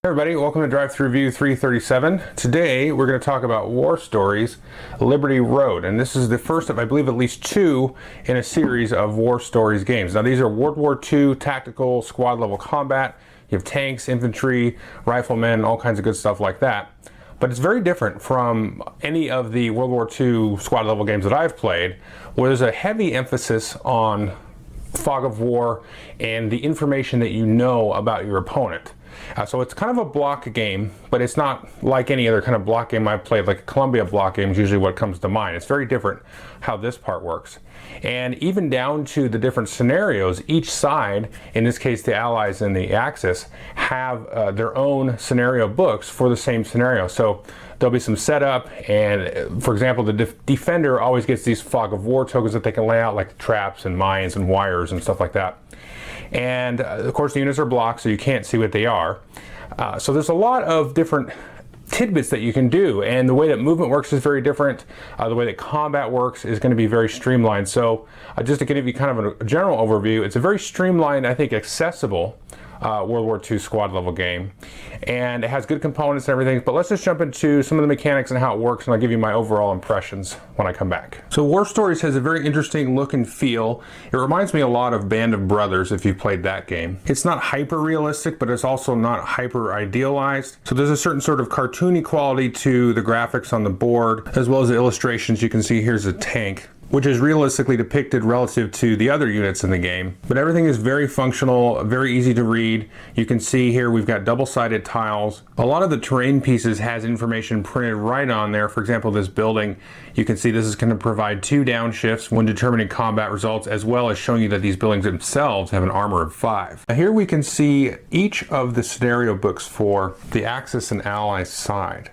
Hey everybody, welcome to Drive Thru Review 337. Today we're going to talk about War Stories Liberty Road, and this is the first of, I believe, at least two in a series of War Stories games. Now these are World War II tactical squad level combat. You have tanks, infantry, riflemen, all kinds of good stuff like that. But it's very different from any of the World War II squad level games that I've played, where there's a heavy emphasis on fog of war and the information that you know about your opponent. So it's kind of a block game, but it's not like any other kind of block game I've played. Like a Columbia block game is usually what comes to mind. It's very different how this part works. And even down to the different scenarios, each side, in this case the Allies and the Axis, have their own scenario books for the same scenario. So there'll be some setup, and for example, the defender always gets these fog of war tokens that they can lay out, like traps and mines and wires and stuff like that. And of course the units are blocked, so you can't see what they are. So there's a lot of different tidbits that you can do, and the way that movement works is very different. The way that combat works is going to be very streamlined. So just to give you kind of a general overview, it's a very streamlined, I think accessible World War II squad level game, and it has good components and everything. But let's just jump into some of the mechanics and how it works, and I'll give you my overall impressions when I come back. So War Stories has a very interesting look and feel. It reminds me a lot of Band of Brothers, if you've played that game. It's not hyper realistic, but it's also not hyper idealized. So there's a certain sort of cartoony quality to the graphics on the board, as well as the illustrations. You can see here's a tank, which is realistically depicted relative to the other units in the game. But everything is very functional, very easy to read. You can see here we've got double-sided tiles. A lot of the terrain pieces has information printed right on there. For example, this building, you can see this is going to provide 2 downshifts when determining combat results, as well as showing you that these buildings themselves have an armor of 5. Now here we can see each of the scenario books for the Axis and Allies side.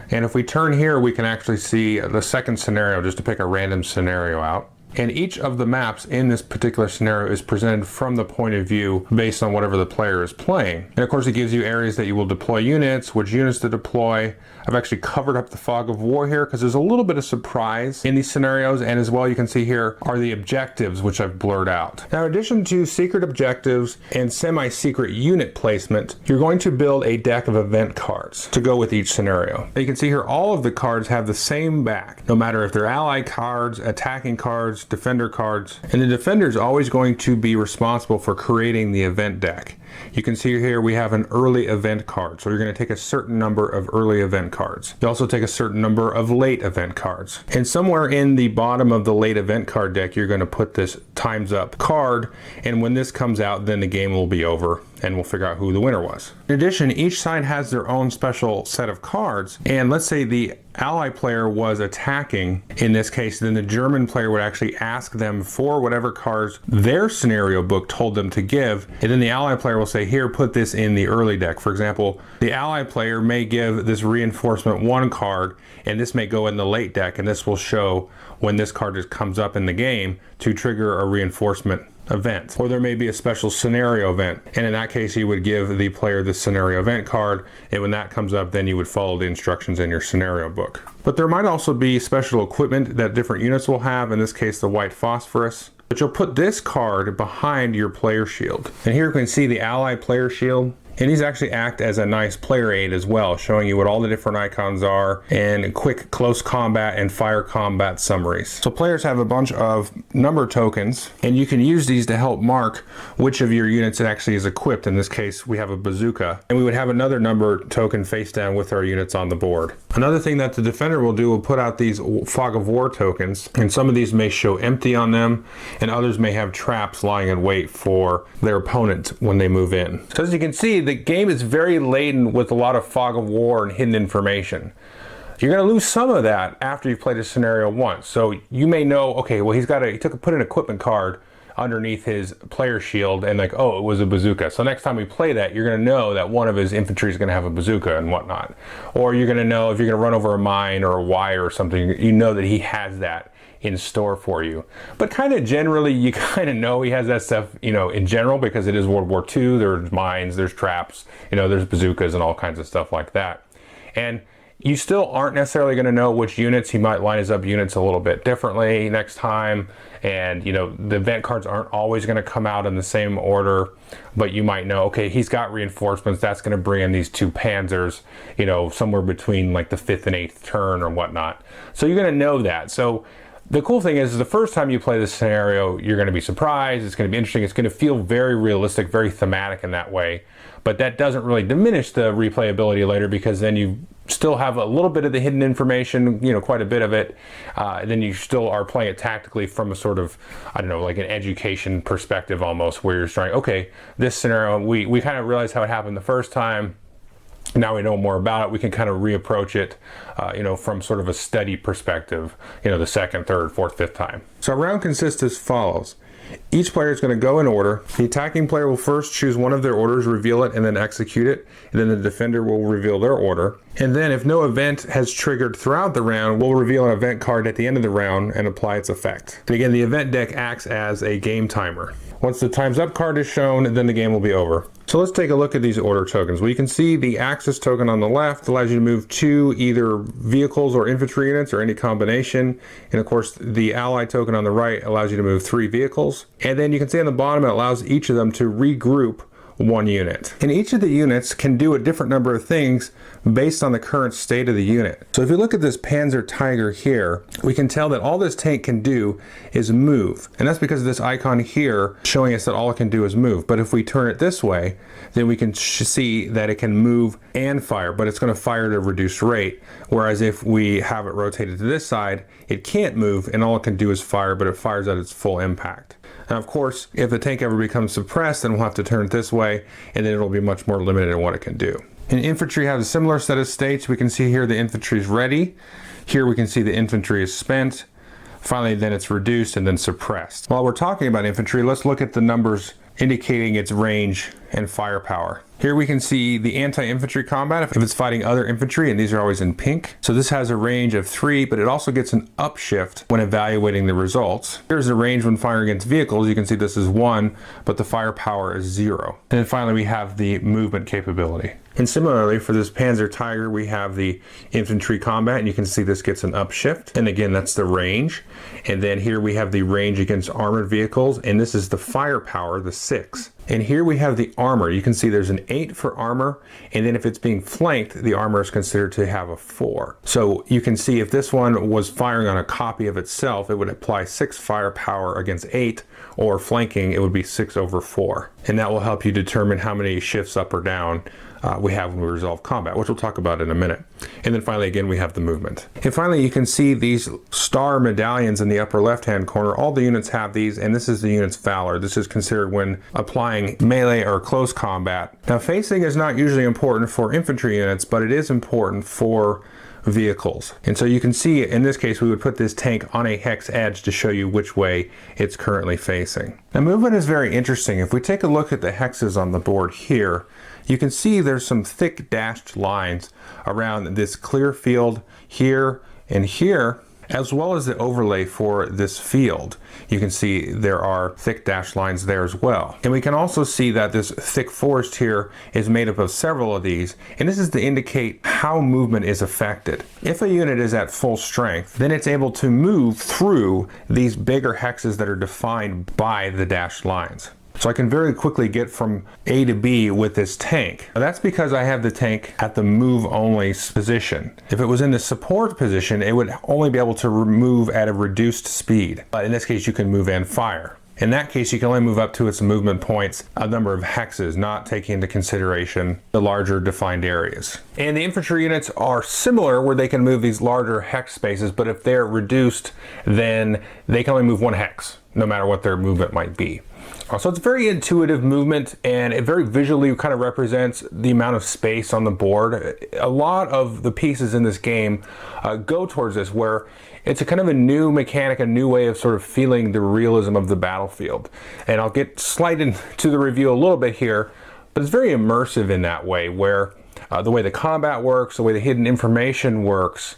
And if we turn here, we can actually see the second scenario, just to pick a random scenario out. And each of the maps in this particular scenario is presented from the point of view based on whatever the player is playing. And of course it gives you areas that you will deploy units, which units to deploy. I've actually covered up the fog of war here because there's a little bit of surprise in these scenarios, and as well you can see here are the objectives, which I've blurred out. Now in addition to secret objectives and semi-secret unit placement, you're going to build a deck of event cards to go with each scenario. Now you can see here all of the cards have the same back, no matter if they're ally cards, attacking cards, defender cards, and the defender is always going to be responsible for creating the event deck. You can see here we have an early event card, so you're going to take a certain number of early event cards. You also take a certain number of late event cards, and somewhere in the bottom of the late event card deck you're going to put this times up card, and when this comes out then the game will be over and we'll figure out who the winner was. In addition, each side has their own special set of cards, and let's say the Ally player was attacking in this case, then the German player would actually ask them for whatever cards their scenario book told them to give, and then the Ally player will say, here, put this in the early deck. For example, the Ally player may give this reinforcement 1 card, and this may go in the late deck, and this will show when this card just comes up in the game to trigger a reinforcement event. Or there may be a special scenario event, and in that case you would give the player the scenario event card, and when that comes up then you would follow the instructions in your scenario book. But there might also be special equipment that different units will have, in this case the white phosphorus. But you'll put this card behind your player shield. And here you can see the Ally player shield. And these actually act as a nice player aid as well, showing you what all the different icons are and quick close combat and fire combat summaries. So players have a bunch of number tokens, and you can use these to help mark which of your units it actually is equipped. In this case, we have a bazooka, and we would have another number token face down with our units on the board. Another thing that the defender will do will put out these fog of war tokens, and some of these may show empty on them, and others may have traps lying in wait for their opponent when they move in. So as you can see, the game is very laden with a lot of fog of war and hidden information. You're going to lose some of that after you've played a scenario once. So you may know, okay, well he put an equipment card underneath his player shield, and like, oh, it was a bazooka. So next time we play that, you're going to know that one of his infantry is going to have a bazooka and whatnot. Or you're going to know if you're going to run over a mine or a wire or something, you know that he has that in store for you. But kind of generally, you kind of know he has that stuff, you know, in general, because it is World War II. There's mines, there's traps, you know, there's bazookas and all kinds of stuff like that. And You still aren't necessarily going to know which units. He might line his up units a little bit differently next time, and you know, the event cards aren't always going to come out in the same order, but you might know, okay, he's got reinforcements, that's going to bring in these 2 panzers, you know, somewhere between like the 5th and 8th turn or whatnot. So you're going to know that. So the cool thing is the first time you play this scenario, you're going to be surprised, it's going to be interesting, it's going to feel very realistic, very thematic in that way, but that doesn't really diminish the replayability later, because then you still have a little bit of the hidden information, you know, quite a bit of it. Then you still are playing it tactically from a sort of, I don't know, like an education perspective almost, where you're trying, okay, this scenario, we kind of realized how it happened the first time. Now we know more about it, we can kind of reapproach it, you know, from sort of a study perspective, you know, the 2nd, 3rd, 4th, 5th time. So our round consists as follows. Each player is going to go in order. The attacking player will first choose one of their orders, reveal it, and then execute it. And then the defender will reveal their order. And then if no event has triggered throughout the round, we'll reveal an event card at the end of the round and apply its effect. And again, the event deck acts as a game timer. Once the time's up card is shown, then the game will be over. So let's take a look at these order tokens. Well, you can see the Axis token on the left allows you to move 2 either vehicles or infantry units or any combination. And of course, the Ally token on the right allows you to move 3 vehicles. And then you can see on the bottom, it allows each of them to regroup 1 unit. And each of the units can do a different number of things based on the current state of the unit. So if you look at this Panzer Tiger here, we can tell that all this tank can do is move. And that's because of this icon here showing us that all it can do is move. But if we turn it this way, then we can see that it can move and fire, but it's going to fire at a reduced rate. Whereas if we have it rotated to this side, it can't move and all it can do is fire, but it fires at its full impact. Now, of course, if the tank ever becomes suppressed, then we'll have to turn it this way, and then it'll be much more limited in what it can do. And infantry has a similar set of states. We can see here the infantry is ready. Here we can see the infantry is spent. Finally, then it's reduced and then suppressed. While we're talking about infantry, let's look at the numbers indicating its range and firepower. Here we can see the anti-infantry combat if it's fighting other infantry, and these are always in pink. So this has a range of 3, but it also gets an upshift when evaluating the results. Here's the range when firing against vehicles. You can see this is 1, but the firepower is 0. And then finally we have the movement capability. And similarly for this Panzer Tiger, we have the infantry combat, and you can see this gets an upshift. And again, that's the range. And then here we have the range against armored vehicles, and this is the firepower, the 6. And here we have the armor. You can see there's an 8 for armor, and then if it's being flanked, the armor is considered to have a 4. So you can see if this one was firing on a copy of itself, it would apply 6 firepower against 8, or flanking, it would be 6 over 4. And that will help you determine how many shifts up or down we have when we resolve combat, which we'll talk about in a minute. And then finally, again, we have the movement. And finally, you can see these star medallions in the upper left-hand corner. All the units have these, and this is the unit's valor. This is considered when applying melee or close combat. Now, facing is not usually important for infantry units, but it is important for vehicles. And so you can see in this case we would put this tank on a hex edge to show you which way it's currently facing. Now, movement is very interesting. If we take a look at the hexes on the board here, you can see there's some thick dashed lines around this clear field here and here, as well as the overlay for this field. You can see there are thick dashed lines there as well. And we can also see that this thick forest here is made up of several of these, and this is to indicate how movement is affected. If a unit is at full strength, then it's able to move through these bigger hexes that are defined by the dashed lines. So I can very quickly get from A to B with this tank. Now that's because I have the tank at the move only position. If it was in the support position, it would only be able to move at a reduced speed. But in this case, you can move and fire. In that case, you can only move up to its movement points, a number of hexes, not taking into consideration the larger defined areas. And the infantry units are similar where they can move these larger hex spaces, but if they're reduced, then they can only move 1 hex, no matter what their movement might be. So it's very intuitive movement, and it very visually kind of represents the amount of space on the board. A lot of the pieces in this game go towards this, where it's a kind of a new mechanic, a new way of sort of feeling the realism of the battlefield. And I'll get slight into the review a little bit here, but it's very immersive in that way, where the way the combat works, the way the hidden information works,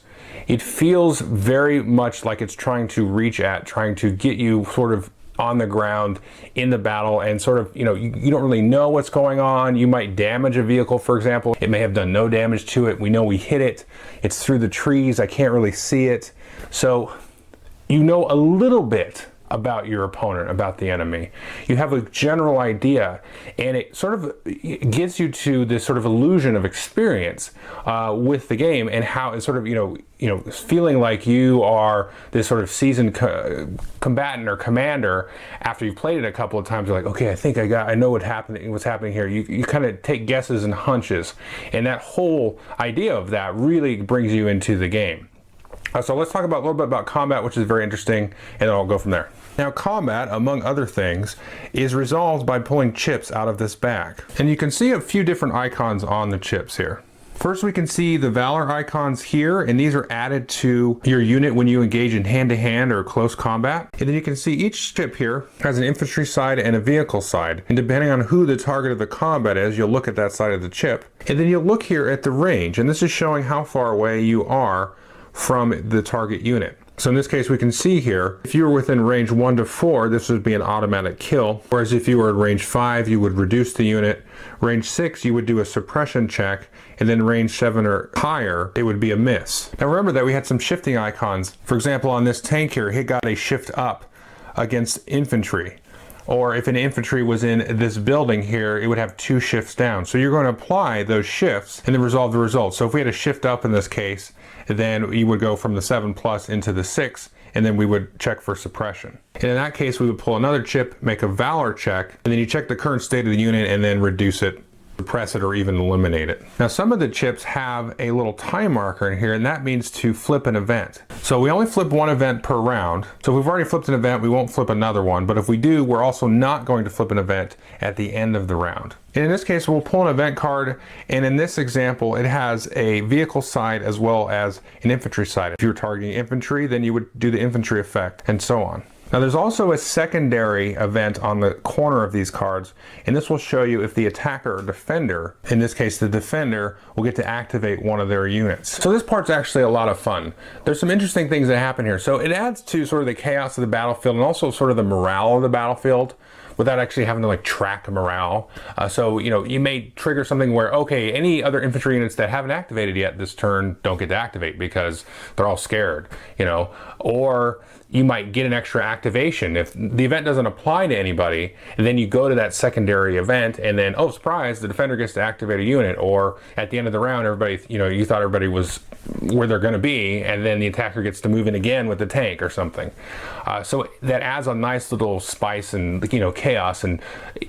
it feels very much like it's trying to reach at, trying to get you sort of on the ground in the battle, and sort of, you don't really know what's going on. You might damage a vehicle, for example. It may have done no damage to it. We know we hit it. It's through the trees. I can't really see it. So you know a little bit about your opponent, about the enemy. You have a general idea, and it sort of gets you to this sort of illusion of experience with the game, and how it's sort of, feeling like you are this sort of seasoned combatant or commander. After you've played it a couple of times, you're like, okay, I know what's happening here. You kind of take guesses and hunches, and that whole idea of that really brings you into the game. So let's talk a little bit about combat, which is very interesting, and then I'll go from there. Now, combat, among other things, is resolved by pulling chips out of this bag. And you can see a few different icons on the chips here. First, we can see the Valor icons here, and these are added to your unit when you engage in hand-to-hand or close combat. And then you can see each chip here has an infantry side and a vehicle side. And depending on who the target of the combat is, you'll look at that side of the chip. And then you'll look here at the range, and this is showing how far away you are from the target unit. So in this case, we can see here, if you were within range 1 to 4, this would be an automatic kill. Whereas if you were at range 5, you would reduce the unit. Range 6, you would do a suppression check. And then range 7 or higher, it would be a miss. Now remember that we had some shifting icons. For example, on this tank here, it got a shift up against infantry. Or if an infantry was in this building here, it would have 2 shifts down. So you're going to apply those shifts and then resolve the results. So if we had a shift up in this case, then you would go from the 7+ into the 6, and then we would check for suppression. And in that case, we would pull another chip, make a Valor check, and then you check the current state of the unit and then reduce it, suppress it, or even eliminate it. Now, some of the chips have a little time marker in here, and that means to flip an event. So we only flip one event per round. So if we've already flipped an event, we won't flip another one. But if we do, we're also not going to flip an event at the end of the round. And in this case, we'll pull an event card, and in this example, it has a vehicle side as well as an infantry side. If you're targeting infantry, then you would do the infantry effect, and so on. Now there's also a secondary event on the corner of these cards, and this will show you if the attacker or defender, in this case the defender, will get to activate one of their units. So this part's actually a lot of fun. There's some interesting things that happen here. So it adds to sort of the chaos of the battlefield and also sort of the morale of the battlefield, without actually having to like track morale. So you may trigger something where, okay, any other infantry units that haven't activated yet this turn don't get to activate because they're all scared, or you might get an extra activation if the event doesn't apply to anybody, and then you go to that secondary event, and then, oh surprise, the defender gets to activate a unit. Or at the end of the round, everybody, you thought everybody was where they're going to be, and then the attacker gets to move in again with the tank or something. So that adds a nice little spice and chaos, and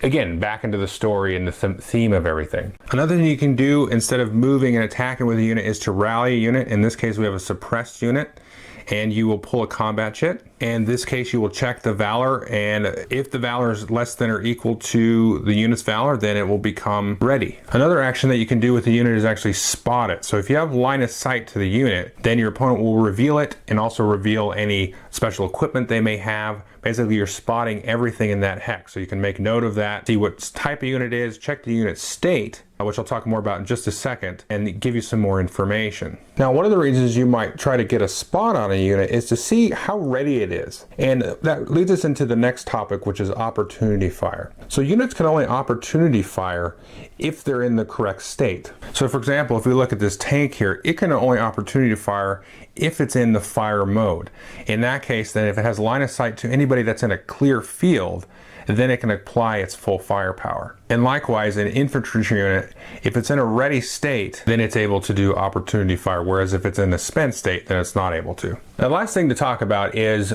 again, back into the story and the theme of everything. Another thing you can do instead of moving and attacking with a unit is to rally a unit. In this case, we have a suppressed unit, and you will pull a combat chip. In this case, you will check the Valor, and if the Valor is less than or equal to the unit's Valor, then it will become ready. Another action that you can do with the unit is actually spot it. So if you have line of sight to the unit, then your opponent will reveal it and also reveal any special equipment they may have. Basically, you're spotting everything in that hex. So you can make note of that, see what type of unit it is, check the unit state, which I'll talk more about in just a second, and give you some more information. Now, one of the reasons you might try to get a spot on a unit is to see how ready it is. And that leads us into the next topic, which is opportunity fire. So units can only opportunity fire if they're in the correct state. So for example, if we look at this tank here, it can only opportunity fire if it's in the fire mode. In that case, then if it has line of sight to anybody that's in a clear field, then it can apply its full firepower. And likewise, an infantry unit, if it's in a ready state, then it's able to do opportunity fire, whereas if it's in a spent state, then it's not able to. Now, the last thing to talk about is,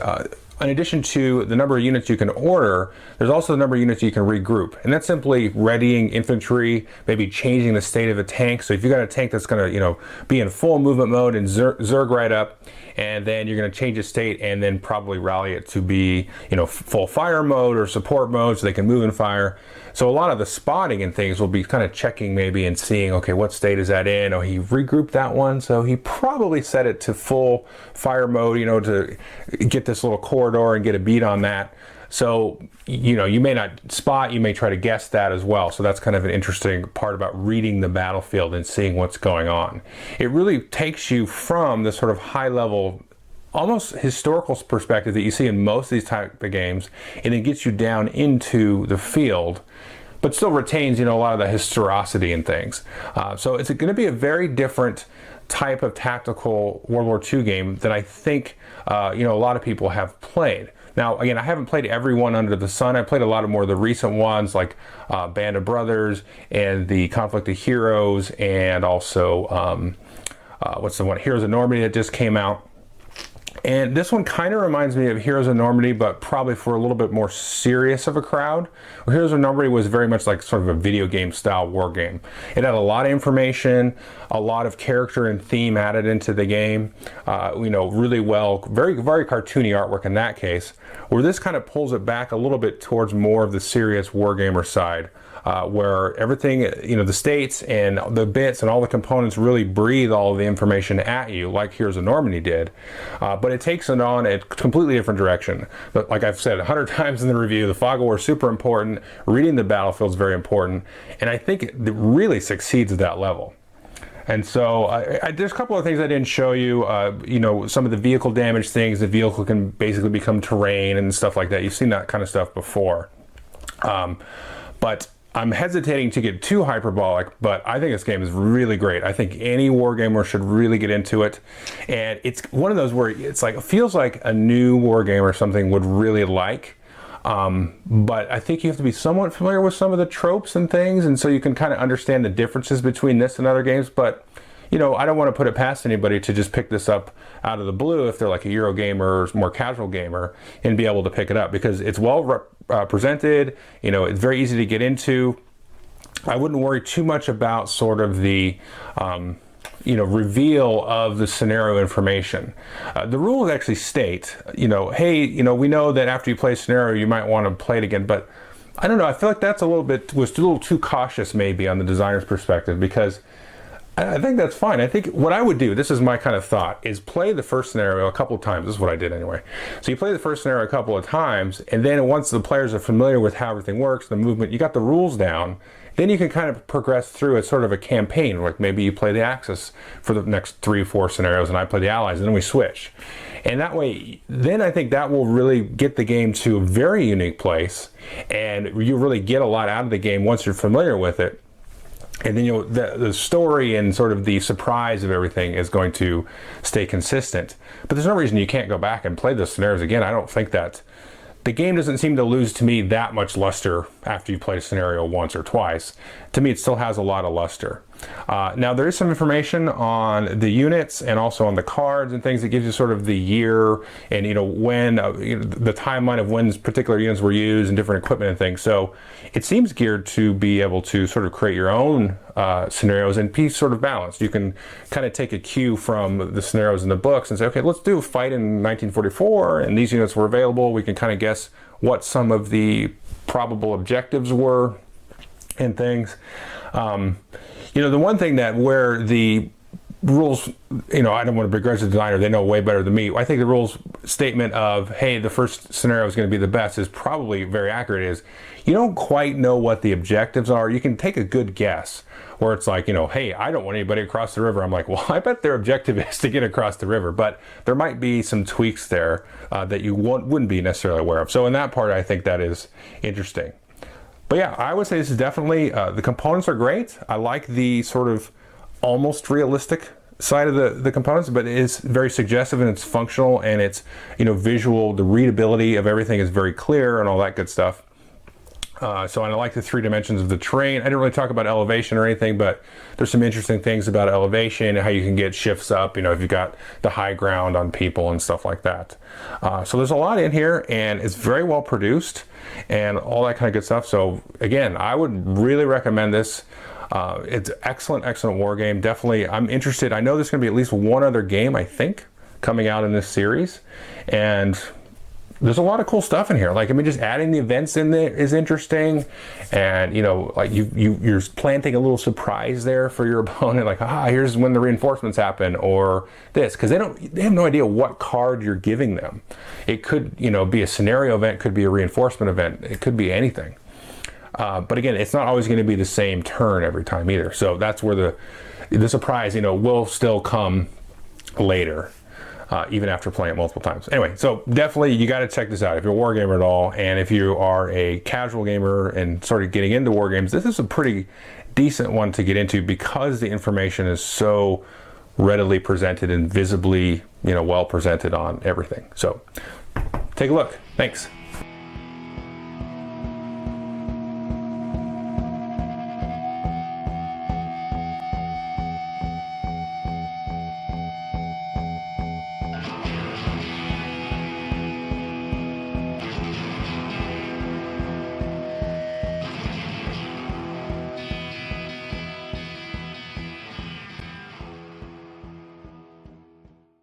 in addition to the number of units you can order, there's also the number of units you can regroup. And that's simply readying infantry, maybe changing the state of a tank. So if you got a tank that's gonna, be in full movement mode and zerg right up, and then you're gonna change its state and then probably rally it to be, full fire mode or support mode so they can move and fire. So a lot of the spotting and things will be kind of checking maybe and seeing, okay, what state is that in? Oh, he regrouped that one, so he probably set it to full fire mode, to get this little corridor and get a beat on that. So, you may not spot, you may try to guess that as well. So that's kind of an interesting part about reading the battlefield and seeing what's going on. It really takes you from the sort of high level almost historical perspective that you see in most of these type of games, and it gets you down into the field, but still retains, a lot of the historicity and things. So it's going to be a very different type of tactical World War II game that I think, a lot of people have played. Now, again, I haven't played every one under the sun. I played a lot of more of the recent ones, like Band of Brothers and the Conflict of Heroes, and also, what's the one? Heroes of Normandy that just came out. And this one kind of reminds me of Heroes of Normandy, but probably for a little bit more serious of a crowd. Heroes of Normandy was very much like sort of a video game style war game. It had a lot of information, a lot of character and theme added into the game, really well, very, very cartoony artwork in that case, where this kind of pulls it back a little bit towards more of the serious wargamer side. Where everything, the states and the bits and all the components really breathe all of the information at you, like Heroes of Normandy did. But it takes it on a completely different direction. But like I've said 100 times in the review, the fog of war is super important. Reading the battlefield is very important. And I think it really succeeds at that level. And so there's a couple of things I didn't show you. Some of the vehicle damage things. The vehicle can basically become terrain and stuff like that. You've seen that kind of stuff before. But I'm hesitating to get too hyperbolic, but I think this game is really great. I think any wargamer should really get into it. And it's one of those where it's like, it feels like a new wargamer something would really like. But I think you have to be somewhat familiar with some of the tropes and things, and so you can kind of understand the differences between this and other games. But I don't want to put it past anybody to just pick this up out of the blue if they're like a Euro gamer or more casual gamer and be able to pick it up, because it's well presented. It's very easy to get into. I wouldn't worry too much about sort of the reveal of the scenario information. The rules actually state, hey, we know that after you play a scenario you might want to play it again, but I don't know, I feel like that's was a little too cautious maybe on the designer's perspective, because I think that's fine. I think what I would do, this is my kind of thought, is play the first scenario a couple of times. This is what I did anyway. So you play the first scenario a couple of times, and then once the players are familiar with how everything works, the movement, you got the rules down, then you can kind of progress through it sort of a campaign. Like maybe you play the Axis for the next 3 or 4 scenarios, and I play the Allies, and then we switch. And that way, then I think that will really get the game to a very unique place, and you really get a lot out of the game once you're familiar with it. And then the story and sort of the surprise of everything is going to stay consistent. But there's no reason you can't go back and play the scenarios again. I don't think that the game doesn't seem to lose to me that much luster after you play a scenario once or twice. To me, it still has a lot of luster. Now there is some information on the units and also on the cards and things that gives you sort of the year and when the timeline of when particular units were used and different equipment and things. So it seems geared to be able to sort of create your own scenarios and be sort of balanced. You can kind of take a cue from the scenarios in the books and say, okay, let's do a fight in 1944 and these units were available. We can kind of guess what some of the probable objectives were and things. The one thing that where the rules, I don't want to begrudge the designer, they know way better than me. I think the rules statement of, hey, the first scenario is going to be the best is probably very accurate. Is you don't quite know what the objectives are. You can take a good guess where it's like, hey, I don't want anybody across the river. I'm like, well, I bet their objective is to get across the river, but there might be some tweaks there that you wouldn't be necessarily aware of. So in that part, I think that is interesting. But yeah, I would say this is definitely, the components are great. I like the sort of almost realistic side of the components, but it is very suggestive and it's functional and it's, visual, the readability of everything is very clear and all that good stuff. So I like the 3 dimensions of the terrain. I didn't really talk about elevation or anything, but there's some interesting things about elevation and how you can get shifts up, if you've got the high ground on people and stuff like that. So there's a lot in here and it's very well produced and all that kind of good stuff. So again, I would really recommend this. It's excellent war game. Definitely, I'm interested. I know there's going to be at least one other game, I think, coming out in this series. And there's a lot of cool stuff in here. Like, just adding the events in there is interesting. And, like you're planting a little surprise there for your opponent. Like, here's when the reinforcements happen or this. Because they have no idea what card you're giving them. It could, be a scenario event, could be a reinforcement event. It could be anything. But again, it's not always going to be the same turn every time either. So that's where the surprise, will still come later. even after playing it multiple times. Anyway, so definitely you got to check this out if you're a war gamer at all, and if you are a casual gamer and sort of getting into war games, this is a pretty decent one to get into because the information is so readily presented and visibly, well presented on everything. So take a look. Thanks.